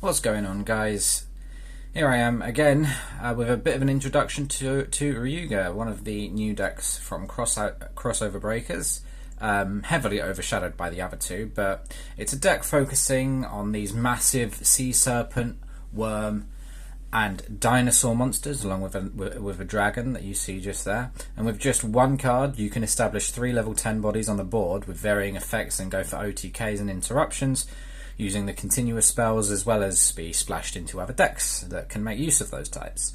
What's going on, guys? Here I am again with a bit of an introduction to Ryu-Ge, one of the new decks from Crossover Breakers, heavily overshadowed by the other two, but it's a deck focusing on these massive sea serpent, worm and dinosaur monsters, along with a dragon that you see just there. And with just one card you can establish 3 level 10 bodies on the board with varying effects and go for OTKs and interruptions, using the continuous spells as well as be splashed into other decks that can make use of those types.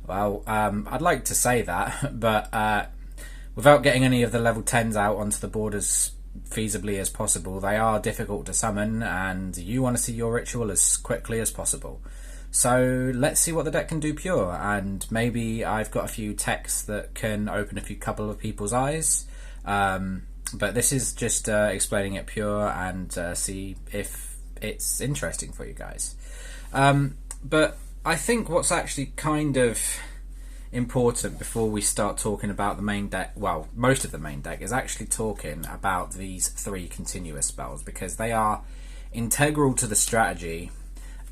Well, I'd like to say that, but without getting any of the level 10s out onto the board as feasibly as possible, they are difficult to summon and you want to see your ritual as quickly as possible. So let's see what the deck can do pure, and maybe I've got a few techs that can open a couple of people's eyes, but this is just explaining it pure and see if it's interesting for you guys. But I think what's actually kind of important before we start talking about the main deck, well, most of the main deck, is actually talking about these 3 continuous spells, because they are integral to the strategy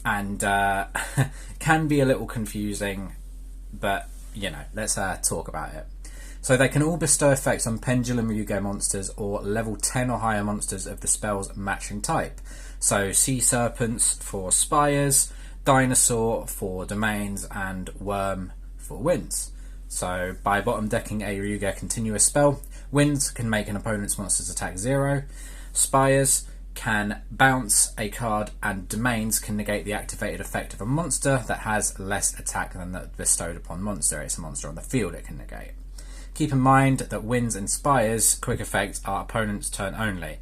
and can be a little confusing, but you know, let's talk about it. So they can all bestow effects on Pendulum Ryu-Ge monsters or level 10 or higher monsters of the spell's matching type. So Sea Serpents for Spires, Dinosaur for Domains, and Worm for Winds. So by bottom decking a Ryu-Ge continuous spell, Winds can make an opponent's monster's attack 0, Spires can bounce a card, and Domains can negate the activated effect of a monster that has less attack than that bestowed upon monster. It's a monster on the field it can negate. Keep in mind that Winds and Spires quick effects are opponent's turn only.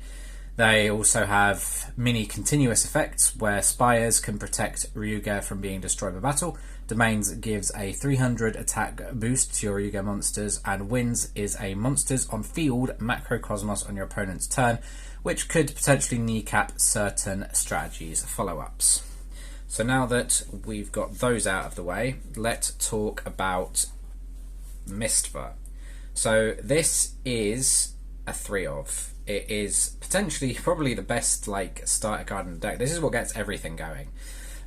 They also have mini continuous effects where Spires can protect Ryu-Ge from being destroyed by battle, Domains gives a 300 attack boost to your Ryu-Ge monsters, and Winds is a monsters on field macrocosmos on your opponent's turn, which could potentially kneecap certain strategies follow-ups. So now that we've got those out of the way, let's talk about Mistva. So this is a 3-of. It is potentially probably the best starter card in the deck. This is what gets everything going.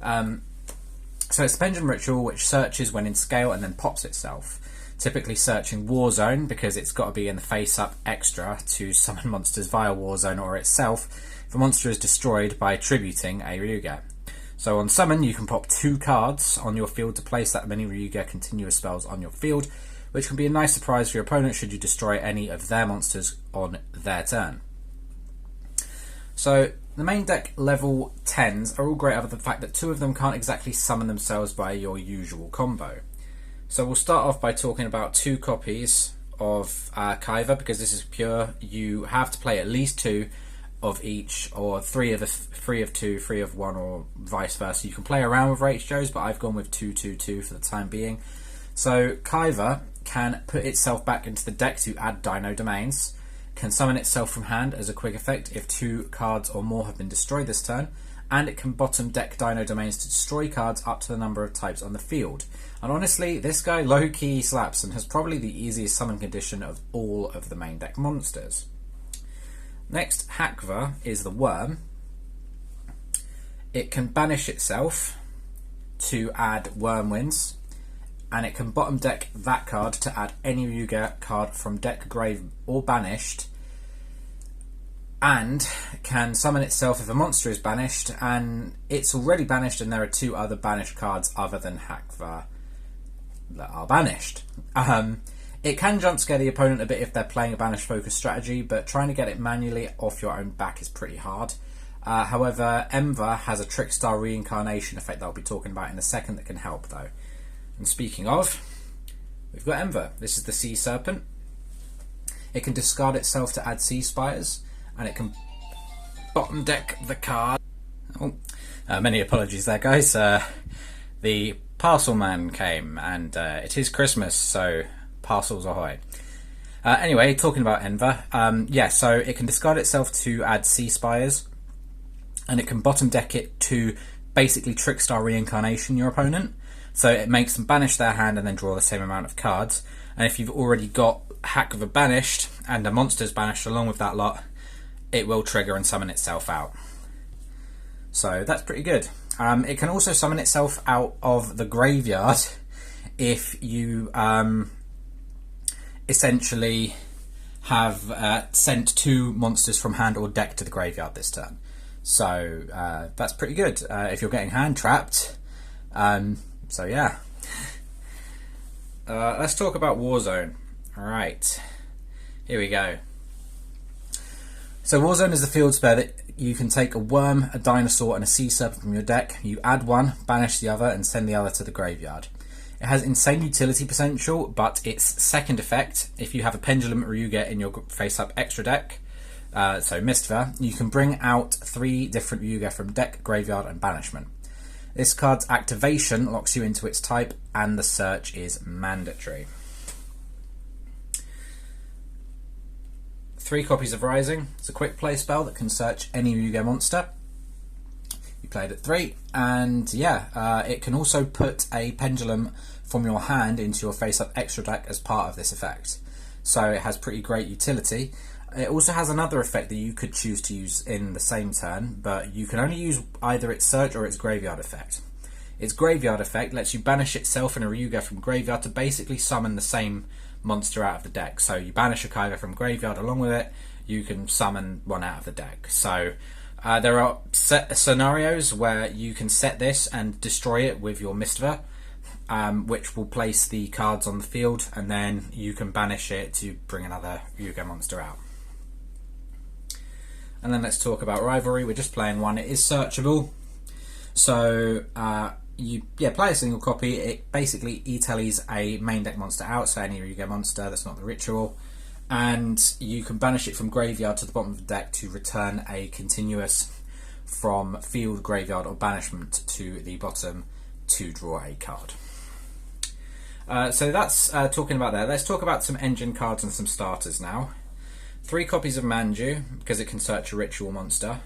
So it's the Pendulum Ritual, which searches when in scale and then pops itself. Typically searching Warzone, because it's got to be in the face-up extra to summon monsters via Warzone or itself if a monster is destroyed by tributing a Ryu-Ge. So on summon you can pop 2 cards on your field to place that many Ryu-Ge continuous spells on your field, which can be a nice surprise for your opponent should you destroy any of their monsters on their turn. So the main deck level 10s are all great, other than the fact that 2 of them can't exactly summon themselves by your usual combo. So we'll start off by talking about 2 copies of Kaiva, because this is pure. You have to play at least 2 of each, or 3 of 2, 3 of 1, or vice versa. You can play around with ratios, but I've gone with 2, 2, 2 for the time being. So Kaiva can put itself back into the deck to add Dino Domains, can summon itself from hand as a quick effect if 2 cards or more have been destroyed this turn, and it can bottom deck Dino Domains to destroy cards up to the number of types on the field. And honestly, this guy low-key slaps and has probably the easiest summon condition of all of the main deck monsters. Next, Hakva is the Worm. It can banish itself to add Worm Winds, and it can bottom deck that card to add any Ryu-Ge card from deck, grave, or banished, and can summon itself if a monster is banished, and it's already banished and there are 2 other banished cards other than Hakva that are banished. It can jump scare the opponent a bit if they're playing a banish focus strategy, but trying to get it manually off your own back is pretty hard. However, Emva has a Trickstar reincarnation effect that I'll be talking about in a second that can help though. And speaking of, we've got Emva. This is the Sea Serpent. It can discard itself to add Sea Spires, and it can bottom deck the card. Many apologies there, guys. The parcel man came, and it is Christmas, so parcels ahoy. Anyway, talking about Emva, so it can discard itself to add Sea Spires, and it can bottom deck it to basically Trickstar reincarnation your opponent. So it makes them banish their hand and then draw the same amount of cards. And if you've already got Hakva banished and a monster's banished along with that lot, it will trigger and summon itself out. So that's pretty good. It can also summon itself out of the graveyard if you essentially have sent 2 monsters from hand or deck to the graveyard this turn. So that's pretty good if you're getting hand trapped. So yeah. Let's talk about Warzone. Alright, here we go. So Warzone is the field spell that you can take a worm, a dinosaur and a sea serpent from your deck. You add one, banish the other and send the other to the graveyard. It has insane utility potential, but its second effect, if you have a Pendulum Ryu-Ge in your face-up extra deck, so Mistva, you can bring out 3 different Ryu-Ge from deck, graveyard and banishment. This card's activation locks you into its type and the search is mandatory. 3 copies of Rising. It's a quick play spell that can search any Ryu-Ge monster. You played at 3, and yeah, it can also put a Pendulum from your hand into your face-up extra deck as part of this effect. So it has pretty great utility. It also has another effect that you could choose to use in the same turn, but you can only use either its search or its graveyard effect. Its graveyard effect lets you banish itself and a Ryu-Ge from graveyard to basically summon the same monster out of the deck. So you banish a Kaiba from graveyard, along with it you can summon one out of the deck. So there are scenarios where you can set this and destroy it with your Mistva, which will place the cards on the field, and then you can banish it to bring another Ryu-Ge monster out. And then let's talk about Rivalry. We're just playing one. It is searchable. So you play a single copy. It basically e-tellies a main deck monster out, so any Ryu-Ge monster that's not the ritual, and you can banish it from graveyard to the bottom of the deck to return a continuous from field, graveyard or banishment to the bottom to draw a card. So that's talking about that. Let's talk about some engine cards and some starters now. 3 copies of Manju, because it can search a ritual monster.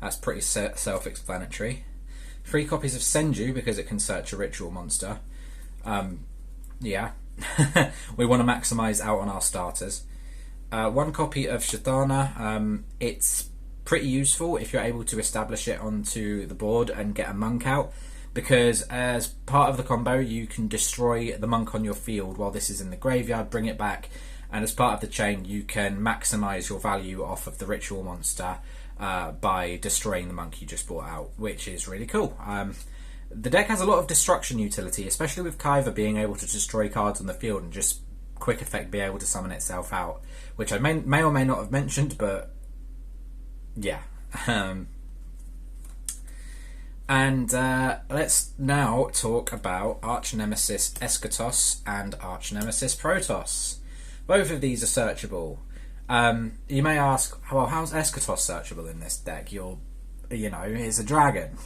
That's pretty self-explanatory. 3 copies of Senju, because it can search a ritual monster. Yeah. We want to maximise out on our starters. 1 copy of Shatana. It's pretty useful if you're able to establish it onto the board and get a monk out, because as part of the combo you can destroy the monk on your field while this is in the graveyard, bring it back, and as part of the chain you can maximise your value off of the ritual monster by destroying the monk you just brought out, which is really cool. The deck has a lot of destruction utility, especially with Kaiva being able to destroy cards on the field and just quick effect be able to summon itself out, which I may or may not have mentioned, but yeah. And let's now talk about Arch Nemesis Eschatos and Arch Nemesis Protoss. Both of these are searchable. You may ask, well, how's Eschatos searchable in this deck? It's a dragon.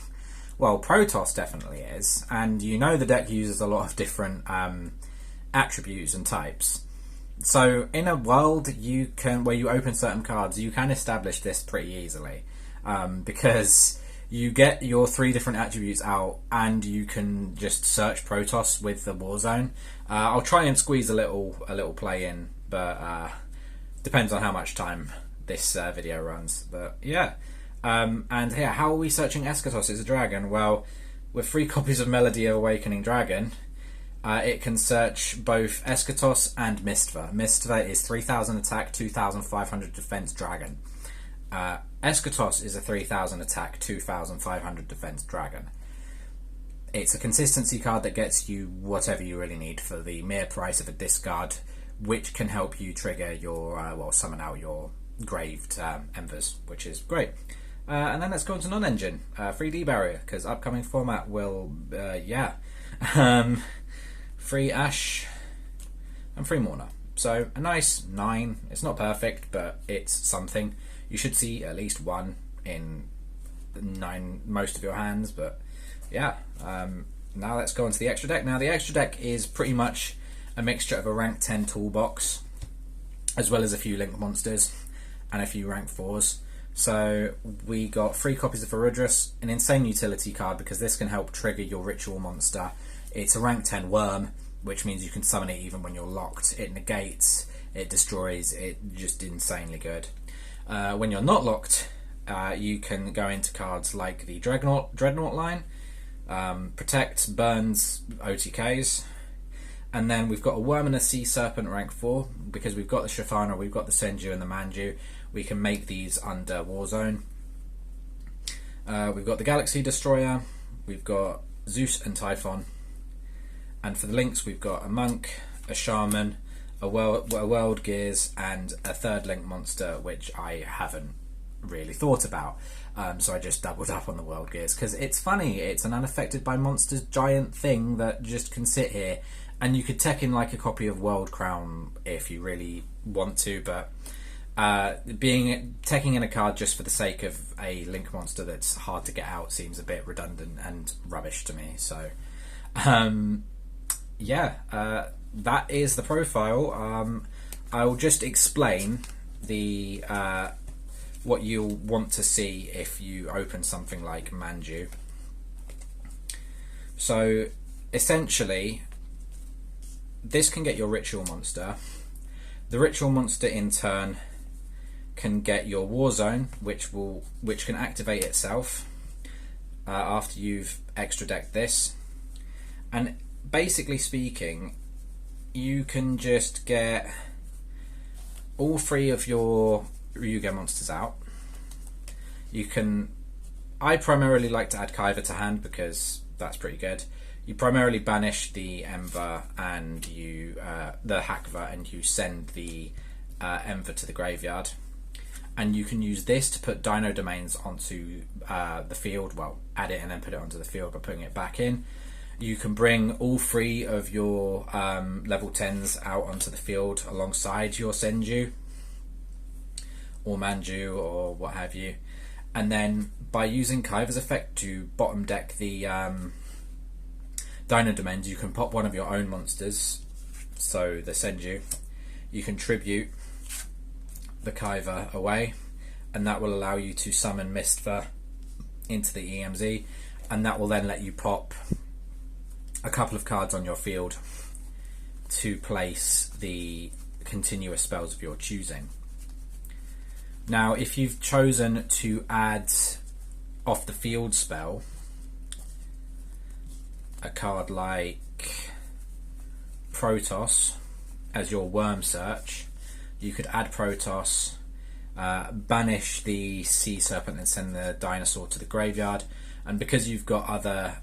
Well, Protoss definitely is, and the deck uses a lot of different attributes and types. So in a world where you open certain cards, you can establish this pretty easily, because you get your 3 different attributes out and you can just search Protoss with the Warzone. I'll try and squeeze a little play in, but depends on how much time this video runs. But yeah. And yeah, how are we searching Eschatos as a dragon? Well, with 3 copies of Melody of Awakening Dragon, it can search both Eschatos and Mistva. Mistva is 3000 attack, 2500 defense dragon. Eschatos is a 3000 attack, 2500 defense dragon. It's a consistency card that gets you whatever you really need for the mere price of a discard, which can help you trigger your, summon out your graved embers, which is great. And then let's go into non-engine. 3D barrier, because upcoming format will, free Ash and free Mourner. So a nice 9. It's not perfect, but it's something. You should see at least 1 in 9 most of your hands, but yeah. Now let's go into the extra deck. Now the extra deck is pretty much a mixture of a rank 10 toolbox, as well as a few link monsters and a few rank 4s. So we got 3 copies of Arudras, an insane utility card because this can help trigger your ritual monster. It's a rank 10 worm, which means you can summon it even when you're locked. It negates, it destroys, it's just insanely good. When you're not locked, you can go into cards like the Dreadnought line, Protect, Burns, OTKs, and then we've got a Worm and a Sea Serpent rank 4, because we've got the Shafana, we've got the Senju and the Manju, we can make these under Warzone. We've got the Galaxy Destroyer, we've got Zeus and Typhon, and for the links we've got a Monk, a Shaman, a World Gears, and a third link monster which I haven't really thought about. So I just doubled up on the World Gears because it's funny, it's an unaffected by monsters giant thing that just can sit here, and you could tech in like a copy of World Crown if you really want to, but teching in a card just for the sake of a link monster that's hard to get out seems a bit redundant and rubbish to me. So that is the profile. I'll just explain the what you'll want to see if you open something like Manju. So essentially, this can get your ritual monster. The ritual monster in turn can get your Warzone, which can activate itself after you've extra decked this. And basically speaking, you can just get all 3 of your Ryu-Ge monsters out. I primarily like to add Kaiva to hand because that's pretty good. You primarily banish the Ember and the Hakva, and you send the Ember to the graveyard. And you can use this to put Dino Domains onto the field. Well, add it and then put it onto the field by putting it back in. You can bring all 3 of your level 10s out onto the field alongside your Senju or Manju or what have you. And then by using Kaiva's effect to bottom deck the Dino Domains, you can pop one of your own monsters, so the Senju. You can tribute the Kaiva away, and that will allow you to summon Mistfa into the EMZ, and that will then let you pop a couple of cards on your field to place the continuous spells of your choosing. Now, if you've chosen to add off the field spell a card like Protoss as your worm search, you could add Protoss, banish the Sea Serpent and send the dinosaur to the graveyard. And because you've got other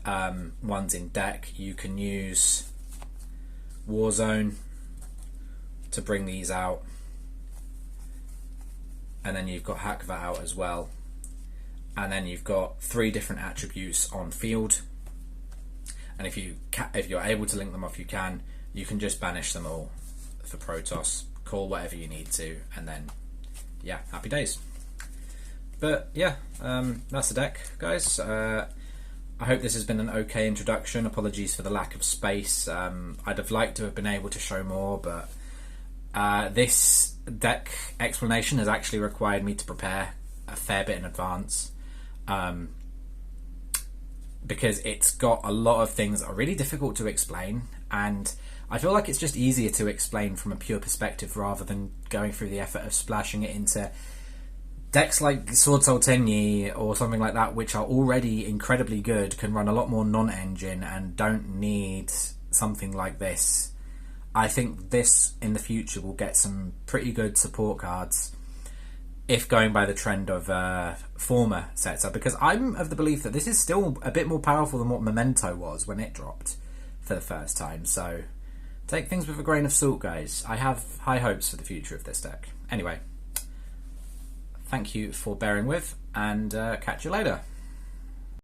ones in deck, you can use Warzone to bring these out. And then you've got Hakva out as well. And then you've got 3 different attributes on field. And if you're able to link them off, you can just banish them all for Protoss, call whatever you need to, and then, yeah, happy days. But yeah, that's the deck, guys. I hope this has been an okay introduction. Apologies for the lack of space. I'd have liked to have been able to show more, but this deck explanation has actually required me to prepare a fair bit in advance, because it's got a lot of things that are really difficult to explain, and I feel like it's just easier to explain from a pure perspective rather than going through the effort of splashing it into decks like Sword Soul Tenyi or something like that, which are already incredibly good, can run a lot more non-engine and don't need something like this. I think this in the future will get some pretty good support cards if going by the trend of former sets, because I'm of the belief that this is still a bit more powerful than what Memento was when it dropped for the first time. So take things with a grain of salt, guys. I have high hopes for the future of this deck. Anyway, thank you for bearing with, and catch you later.